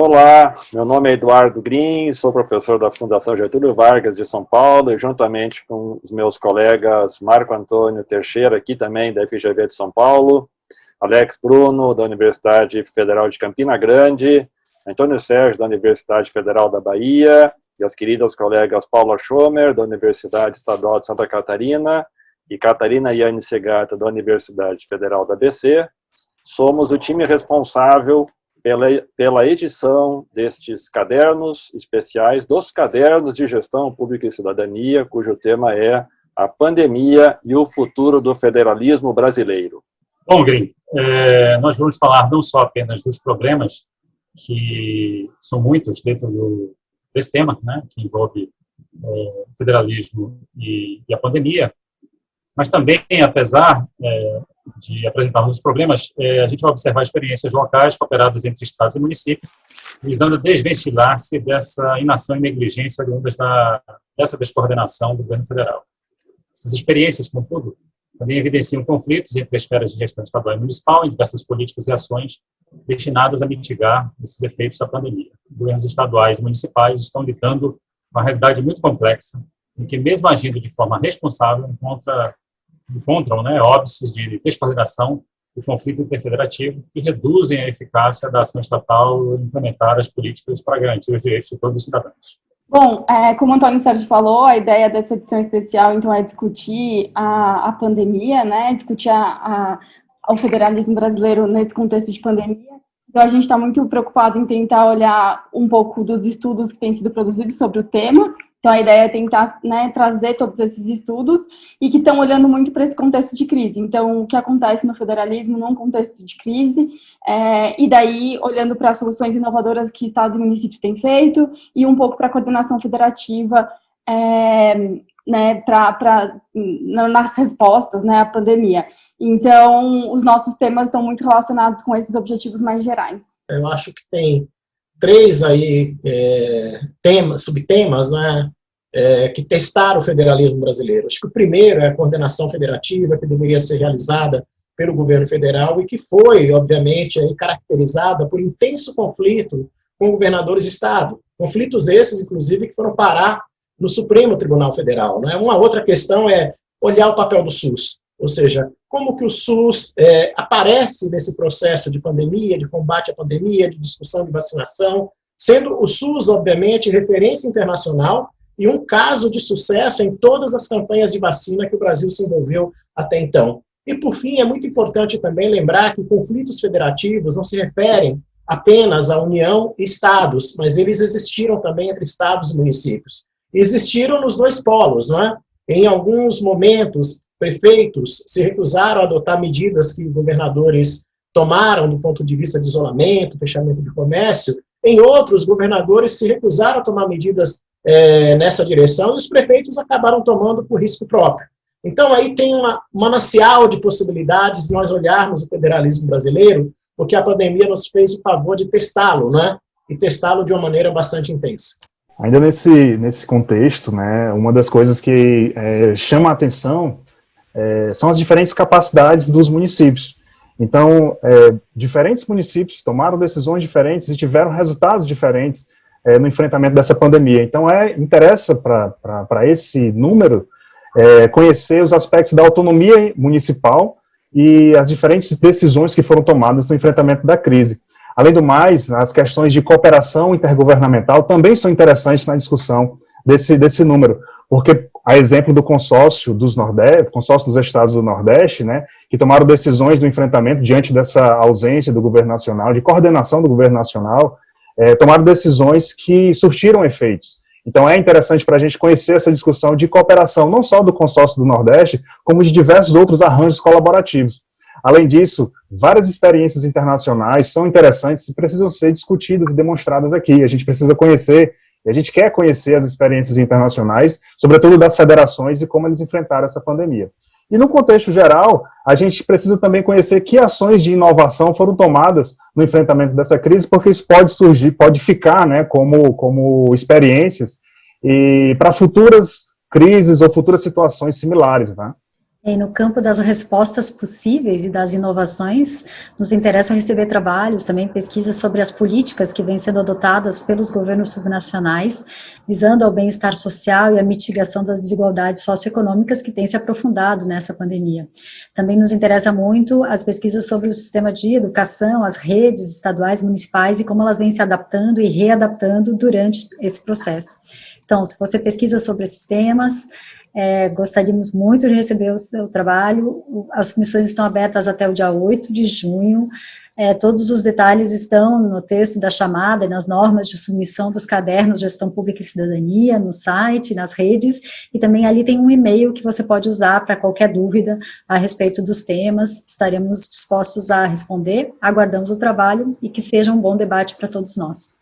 Olá, meu nome é Eduardo Green, sou professor da Fundação Getúlio Vargas de São Paulo e juntamente com os meus colegas Marco Antônio Teixeira, aqui também da FGV de São Paulo, Alex Bruno, da Universidade Federal de Campina Grande, Antônio Sérgio, da Universidade Federal da Bahia, e as queridas colegas Paula Schomer, da Universidade Estadual de Santa Catarina, e Catarina Yane Segata, da Universidade Federal da ABC, somos o time responsável pela edição destes cadernos especiais, dos cadernos de gestão pública e cidadania, cujo tema é a pandemia e o futuro do federalismo brasileiro. Bom, Green, nós vamos falar não só apenas dos problemas, que são muitos dentro desse tema, né, que envolve o federalismo e a pandemia, mas também, apesar de apresentarmos os problemas, a gente vai observar experiências locais cooperadas entre estados e municípios, visando desvencilhar-se dessa inação e negligência oriundas dessa descoordenação do governo federal. Essas experiências, contudo, também evidenciam conflitos entre as esferas de gestão estadual e municipal em diversas políticas e ações destinadas a mitigar esses efeitos da pandemia. Governos estaduais e municipais estão lidando com uma realidade muito complexa, em que, mesmo agindo de forma responsável, encontram óbices de descoordenação e conflito interfederativo que reduzem a eficácia da ação estatal e implementar as políticas para garantir os direitos de todos os cidadãos. Bom, como o Antônio Sérgio falou, a ideia dessa edição especial, então, é discutir a pandemia, né, discutir o federalismo brasileiro nesse contexto de pandemia. Então, a gente está muito preocupado em tentar olhar um pouco dos estudos que têm sido produzidos sobre o tema. Então, a ideia é tentar, né, trazer todos esses estudos e que estão olhando muito para esse contexto de crise. Então, o que acontece no federalismo num contexto de crise, e daí olhando para as soluções inovadoras que estados e municípios têm feito e um pouco para a coordenação federativa, né, nas respostas, né, à pandemia. Então, os nossos temas estão muito relacionados com esses objetivos mais gerais. Eu acho que tem três aí subtemas, né, que testaram o federalismo brasileiro. Acho que o primeiro é a coordenação federativa, que deveria ser realizada pelo governo federal e que foi, obviamente, aí caracterizada por intenso conflito com governadores de estado. Conflitos esses, inclusive, que foram parar no Supremo Tribunal Federal, né? Uma outra questão é olhar o papel do SUS, ou seja, como que o SUS aparece nesse processo de pandemia, de combate à pandemia, de discussão de vacinação, sendo o SUS, obviamente, referência internacional e um caso de sucesso em todas as campanhas de vacina que o Brasil se envolveu até então. E, por fim, é muito importante também lembrar que conflitos federativos não se referem apenas à União e Estados, mas eles existiram também entre Estados e municípios. Existiram nos dois polos, não é? Em alguns momentos, prefeitos se recusaram a adotar medidas que governadores tomaram do ponto de vista de isolamento, fechamento de comércio. Em outros, governadores se recusaram a tomar medidas nessa direção e os prefeitos acabaram tomando por risco próprio. Então, aí tem um manancial de possibilidades de nós olharmos o federalismo brasileiro, porque a pandemia nos fez o favor de testá-lo, né? E testá-lo de uma maneira bastante intensa. Ainda nesse contexto, né, uma das coisas que chama a atenção são as diferentes capacidades dos municípios. Então, diferentes municípios tomaram decisões diferentes e tiveram resultados diferentes no enfrentamento dessa pandemia. Então, interessa para esse número conhecer os aspectos da autonomia municipal e as diferentes decisões que foram tomadas no enfrentamento da crise. Além do mais, as questões de cooperação intergovernamental também são interessantes na discussão desse número, porque a exemplo do consórcio dos estados do Nordeste, né, que tomaram decisões do enfrentamento diante dessa ausência do governo nacional, de coordenação do governo nacional, tomaram decisões que surtiram efeitos. Então é interessante para a gente conhecer essa discussão de cooperação, não só do consórcio do Nordeste, como de diversos outros arranjos colaborativos. Além disso, várias experiências internacionais são interessantes e precisam ser discutidas e demonstradas aqui. A gente precisa conhecer, e a gente quer conhecer as experiências internacionais, sobretudo das federações e como eles enfrentaram essa pandemia. E no contexto geral, a gente precisa também conhecer que ações de inovação foram tomadas no enfrentamento dessa crise, porque isso pode surgir, pode ficar, né, como experiências e para futuras crises ou futuras situações similares, né? E no campo das respostas possíveis e das inovações, nos interessa receber trabalhos, também pesquisas sobre as políticas que vêm sendo adotadas pelos governos subnacionais, visando ao bem-estar social e a mitigação das desigualdades socioeconômicas que têm se aprofundado nessa pandemia. Também nos interessa muito as pesquisas sobre o sistema de educação, as redes estaduais, municipais e como elas vêm se adaptando e readaptando durante esse processo. Então, se você pesquisa sobre esses temas, gostaríamos muito de receber o seu trabalho. As submissões estão abertas até o dia 8 de junho. Todos os detalhes estão no texto da chamada e nas normas de submissão dos cadernos Gestão Pública e Cidadania, no site, nas redes, e também ali tem um e-mail que você pode usar para qualquer dúvida a respeito dos temas. Estaremos dispostos a responder, aguardamos o trabalho e que seja um bom debate para todos nós.